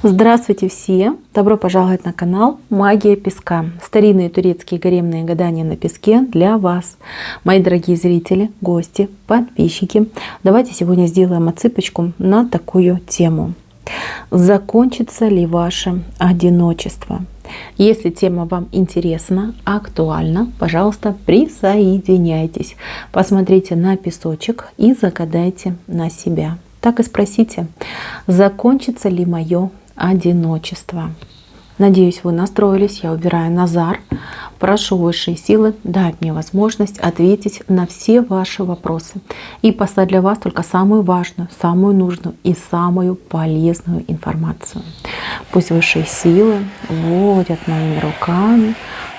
Здравствуйте все! Добро пожаловать на канал Магия Песка. Старинные турецкие гаремные гадания на песке для вас. Мои дорогие зрители, гости, подписчики. Давайте сегодня сделаем отсыпочку на такую тему. Закончится ли ваше одиночество? Если тема вам интересна, актуальна, пожалуйста, присоединяйтесь. Посмотрите на песочек и загадайте на себя. Так и спросите, закончится ли мое одиночество. Надеюсь, вы настроились. Я убираю Назар. Прошу высшие силы дать мне возможность ответить на все ваши вопросы и послать для вас только самую важную, самую нужную и самую полезную информацию. Пусть высшие силы водят моими руками,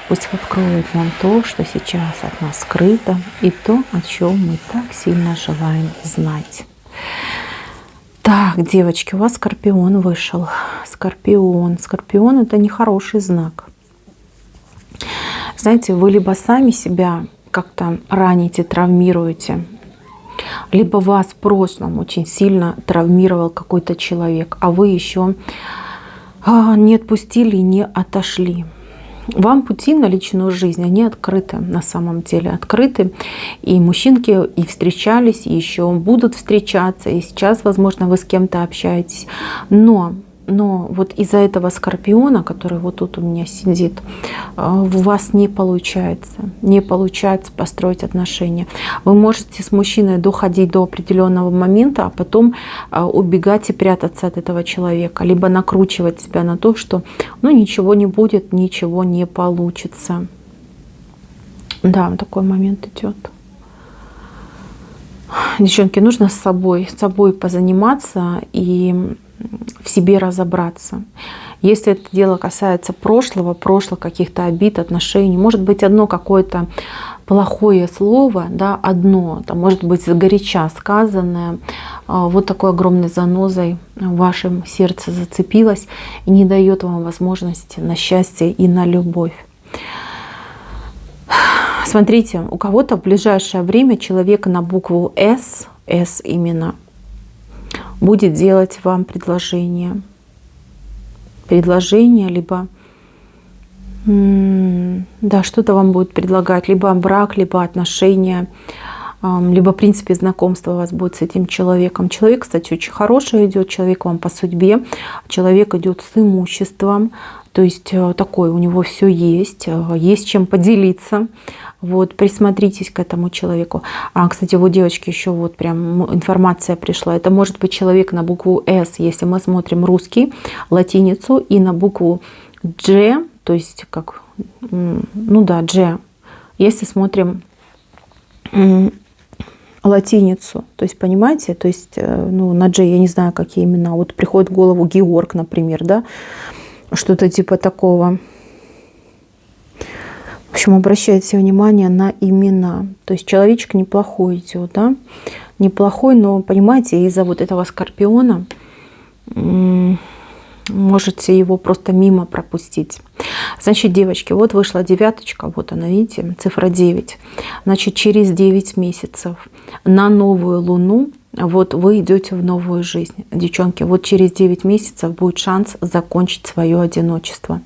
пусть откроют нам то, что сейчас от нас скрыто, и то, о чем мы так сильно желаем знать. Так, девочки, у вас Скорпион вышел. Скорпион. Скорпион — это нехороший знак. Знаете, вы либо сами себя как-то раните, травмируете, либо вас в прошлом очень сильно травмировал какой-то человек, а вы еще не отпустили, не отошли. Вам пути на личную жизнь, они открыты, на самом деле открыты. И мужчинки и встречались, и еще будут встречаться. И сейчас, возможно, вы с кем-то общаетесь. Но вот из-за этого Скорпиона, который вот тут у меня сидит, у вас не получается построить отношения. Вы можете с мужчиной доходить до определенного момента, а потом убегать и прятаться от этого человека, либо накручивать себя на то, что ничего не будет, ничего не получится. Да, такой момент идет. Девчонки, нужно с собой позаниматься и в себе разобраться. Если это дело касается прошлых каких-то обид, отношений, может быть одно какое-то плохое слово, да, одно, там, может быть сгоряча сказанное, вот такой огромной занозой в вашем сердце зацепилось и не дает вам возможности на счастье и на любовь. Смотрите, у кого-то в ближайшее время человек на букву «С», именно, будет делать вам предложение. Либо что-то вам будет предлагать, либо брак, либо отношения, либо в принципе знакомство у вас будет с этим человеком. Человек, кстати, очень хороший идет, человек вам по судьбе, человек идет с имуществом, то есть такой у него все есть чем поделиться. Вот, присмотритесь к этому человеку. Кстати, вот, девочки, еще вот прям информация пришла. Это может быть человек на букву «С», если мы смотрим русский, латиницу, и на букву «Дж», то есть как, «Дж», если смотрим латиницу, то есть, понимаете, то есть, на «Дж» я не знаю, какие имена. Вот приходит в голову Георг, например, да, что-то типа такого. В общем, обращайте внимание на имена. То есть человечек неплохой идет, да? Неплохой, но, понимаете, из-за вот этого Скорпиона можете его просто мимо пропустить. Значит, девочки, вот вышла девяточка, вот она, видите, цифра 9. Значит, через 9 месяцев на новую луну вот вы идете в новую жизнь. Девчонки, вот через 9 месяцев будет шанс закончить свое одиночество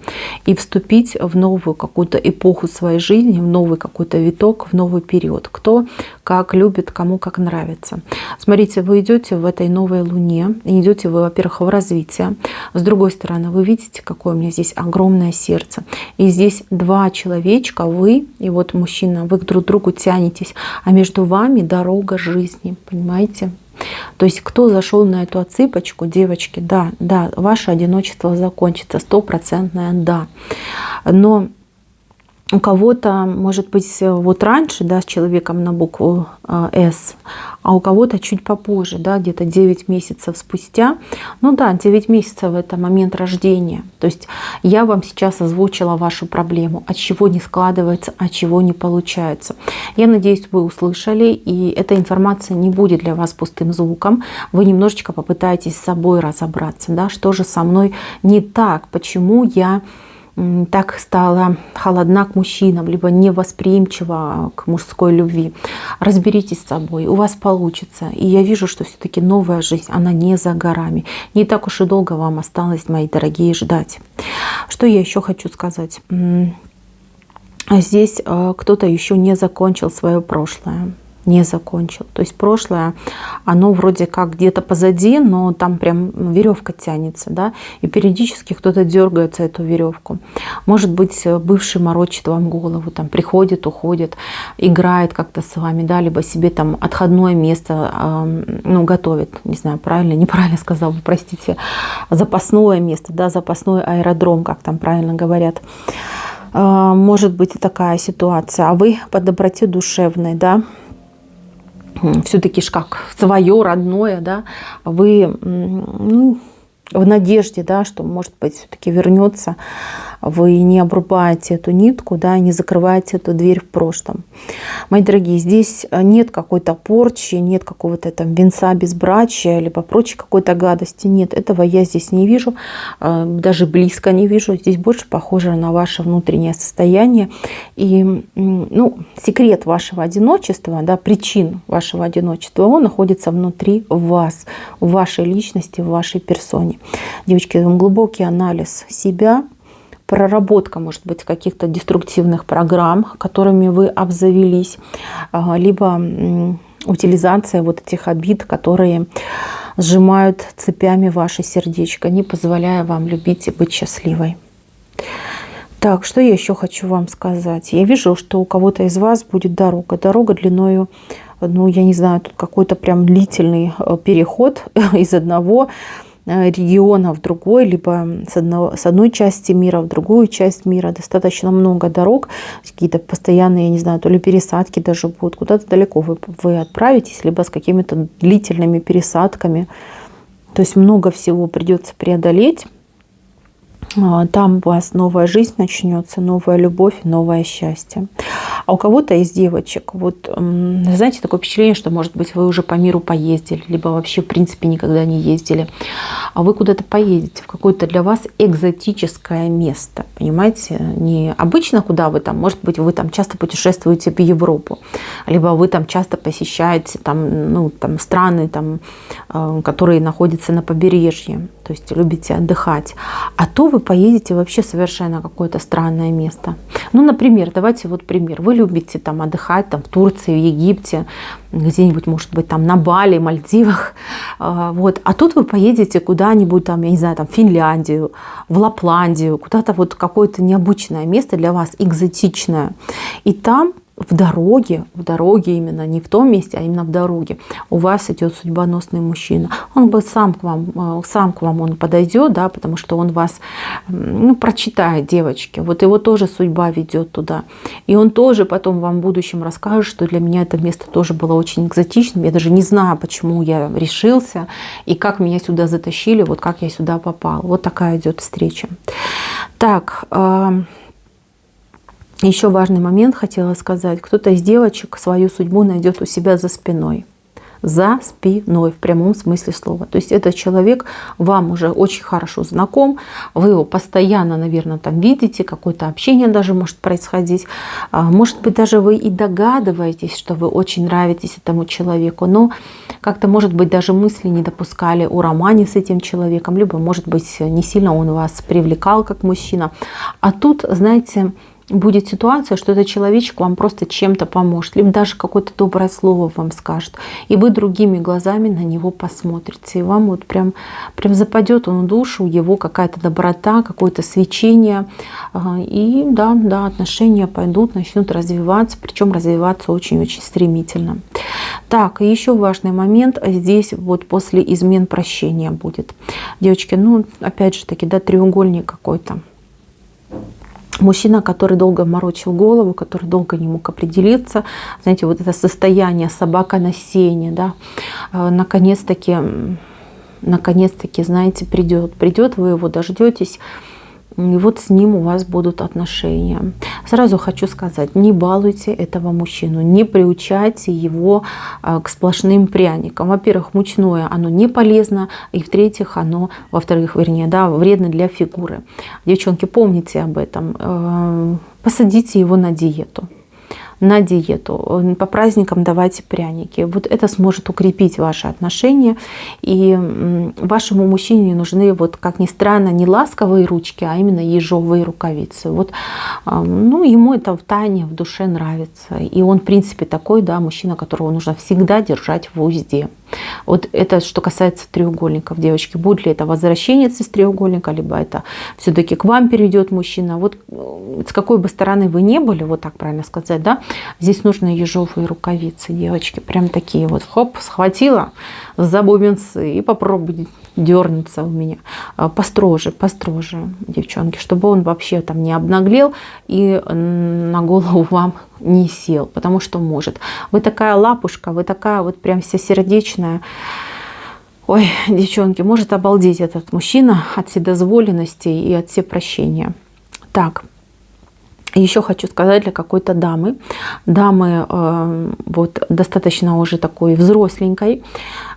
и вступить в новую какую-то эпоху своей жизни, в новый какой-то виток, в новый период. Кто как любит, кому как нравится. Смотрите, вы идете в этой новой луне, идете вы, во-первых, в развитие. С другой стороны, вы видите, какое у меня здесь огромное сердце. И здесь два человечка, вы и вот мужчина, вы друг к другу тянетесь, а между вами дорога жизни, понимаете? То есть кто зашел на эту отсыпочку, девочки, да, ваше одиночество закончится, 100% да. Но у кого-то, может быть, вот раньше, да, с человеком на букву «С», а у кого-то чуть попозже, да, где-то 9 месяцев спустя. 9 месяцев — это момент рождения. То есть я вам сейчас озвучила вашу проблему, от чего не складывается, от чего не получается. Я надеюсь, вы услышали, и эта информация не будет для вас пустым звуком. Вы немножечко попытаетесь с собой разобраться, да, что же со мной не так, почему я так стала холодна к мужчинам, либо невосприимчива к мужской любви. Разберитесь с собой, у вас получится. И я вижу, что все-таки новая жизнь, она не за горами. Не так уж и долго вам осталось, мои дорогие, ждать. Что я еще хочу сказать? Здесь кто-то еще не закончил свое прошлое. Не закончил. То есть прошлое, оно вроде как где-то позади, но там прям веревка тянется, да, и периодически кто-то дергается эту веревку. Может быть, бывший морочит вам голову, там приходит, уходит, играет как-то с вами, да, либо себе там отходное место, ну, готовит, не знаю, правильно, неправильно сказала, простите, запасное место, да, запасной аэродром, как там правильно говорят. Может быть и такая ситуация. А вы по доброте душевной, да, все-таки как свое родное, да, вы в надежде, да, что, может быть, все-таки вернется, вы не обрубаете эту нитку, да, не закрываете эту дверь в прошлом. Мои дорогие, здесь нет какой-то порчи, нет какого-то там венца безбрачия, либо прочей какой-то гадости. Нет, этого я здесь не вижу, даже близко не вижу. Здесь больше похоже на ваше внутреннее состояние. И, ну, секрет вашего одиночества, да, причин вашего одиночества, он находится внутри вас, в вашей личности, в вашей персоне. Девочки, глубокий анализ себя, проработка, может быть, каких-то деструктивных программ, которыми вы обзавелись, либо утилизация вот этих обид, которые сжимают цепями ваше сердечко, не позволяя вам любить и быть счастливой. Так, что я еще хочу вам сказать? Я вижу, что у кого-то из вас будет дорога. Дорога длиною, ну, я не знаю, тут какой-то прям длительный переход из одного региона в другой, либо с одной части мира в другую часть мира. Достаточно много дорог, какие-то постоянные, я не знаю, то ли пересадки даже будут. Куда-то далеко вы отправитесь, либо с какими-то длительными пересадками. То есть много всего придется преодолеть. Там у вас новая жизнь начнется, новая любовь, новое счастье. А у кого-то из девочек, вот, знаете, такое впечатление, что, может быть, вы уже по миру поездили, либо вообще, в принципе, никогда не ездили. А вы куда-то поедете, в какое-то для вас экзотическое место, понимаете? Не обычно, куда вы там, может быть, вы там часто путешествуете в Европу, либо вы там часто посещаете там, ну, там страны, там, которые находятся на побережье, то есть любите отдыхать. А то вы поедете вообще совершенно какое-то странное место. Ну, например, давайте вот пример. Вы любите там отдыхать там, в Турции, в Египте, где-нибудь, может быть, там на Бали, Мальдивах. Вот. А тут вы поедете куда-нибудь, там, я не знаю, там, в Финляндию, в Лапландию, куда-то вот какое-то необычное место для вас, экзотичное. И там в дороге именно, не в том месте, а именно в дороге, у вас идет судьбоносный мужчина. Он бы сам к вам он подойдет, да, потому что он вас, ну, прочитает, девочки. Вот его тоже судьба ведет туда. И он тоже потом вам в будущем расскажет, что для меня это место тоже было очень экзотичным. Я даже не знаю, почему я решился и как меня сюда затащили, вот как я сюда попал. Вот такая идет встреча. Так, еще важный момент хотела сказать. Кто-то из девочек свою судьбу найдет у себя за спиной. За спиной, в прямом смысле слова. То есть этот человек вам уже очень хорошо знаком, вы его постоянно, наверное, там видите, какое-то общение даже может происходить. Может быть, даже вы и догадываетесь, что вы очень нравитесь этому человеку, но как-то, может быть, даже мысли не допускали о романе с этим человеком, либо, может быть, не сильно он вас привлекал как мужчина. А тут, знаете, будет ситуация, что этот человечек вам просто чем-то поможет, либо даже какое-то доброе слово вам скажет, и вы другими глазами на него посмотрите, и вам вот прям западет он в душу, его какая-то доброта, какое-то свечение, и да, отношения пойдут, начнут развиваться, причем развиваться очень-очень стремительно. Так, и еще важный момент, здесь вот после измен прощения будет. Девочки, ну, опять же таки, да, треугольник какой-то. Мужчина, который долго морочил голову, который долго не мог определиться, знаете, вот это состояние собака на сене, да, наконец-таки, знаете, придет, вы его дождетесь, И вот с ним у вас будут отношения. Сразу хочу сказать, не балуйте этого мужчину, не приучайте его к сплошным пряникам. Во-первых, мучное, оно не полезно, и в-третьих, оно, во-вторых, вернее, да, вредно для фигуры. Девчонки, помните об этом. Посадите его на диету. На диету. По праздникам давайте пряники. Вот это сможет укрепить ваши отношения. И вашему мужчине нужны, вот как ни странно, не ласковые ручки, а именно ежовые рукавицы. Вот, ну, ему это втайне, в душе нравится. И он, в принципе, такой, да, мужчина, которого нужно всегда держать в узде. Вот это что касается треугольников, девочки. Будет ли это возвращенец из треугольника, либо это все-таки к вам перейдет мужчина. Вот с какой бы стороны вы не были, вот так правильно сказать, да, здесь нужны ежовые рукавицы, девочки. Прям такие вот, хоп, схватила за бубенцы и попробуй дернуться у меня. Построже, построже, девчонки, чтобы он вообще там не обнаглел и на голову вам не сел, потому что может. Вы такая лапушка, вы такая вот прям вся сердечная. Ой, девчонки, может обалдеть этот мужчина от вседозволенности и от всепрощения. Так. Еще хочу сказать для какой-то дамы. Дамы вот достаточно уже такой взросленькой.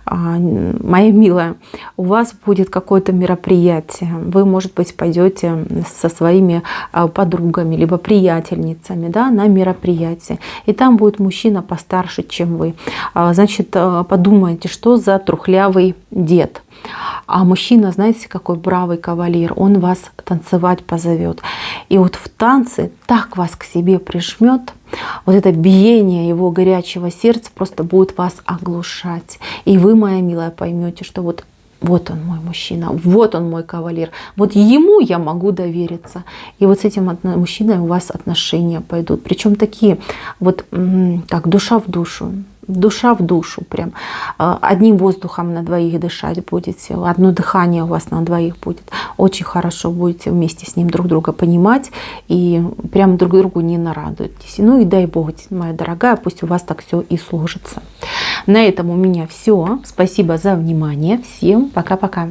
Моя милая, у вас будет какое-то мероприятие. Вы, может быть, пойдете со своими подругами, либо приятельницами, да, на мероприятие. И там будет мужчина постарше, чем вы. Значит, подумайте, что за трухлявый дед. А мужчина, знаете, какой бравый кавалер, он вас танцевать позовет. И вот в танце так вас к себе прижмет, вот это биение его горячего сердца просто будет вас оглушать. И вы, моя милая, поймете, что вот он мой мужчина, вот он мой кавалер, вот ему я могу довериться. И вот с этим мужчиной у вас отношения пойдут. Причем такие вот как душа в душу. Душа в душу прям. Одним воздухом на двоих дышать будете. Одно дыхание у вас на двоих будет. Очень хорошо будете вместе с ним друг друга понимать. И прям друг другу не нарадуетесь. Ну и дай Бог, моя дорогая, пусть у вас так все и сложится. На этом у меня все. Спасибо за внимание. Всем пока-пока.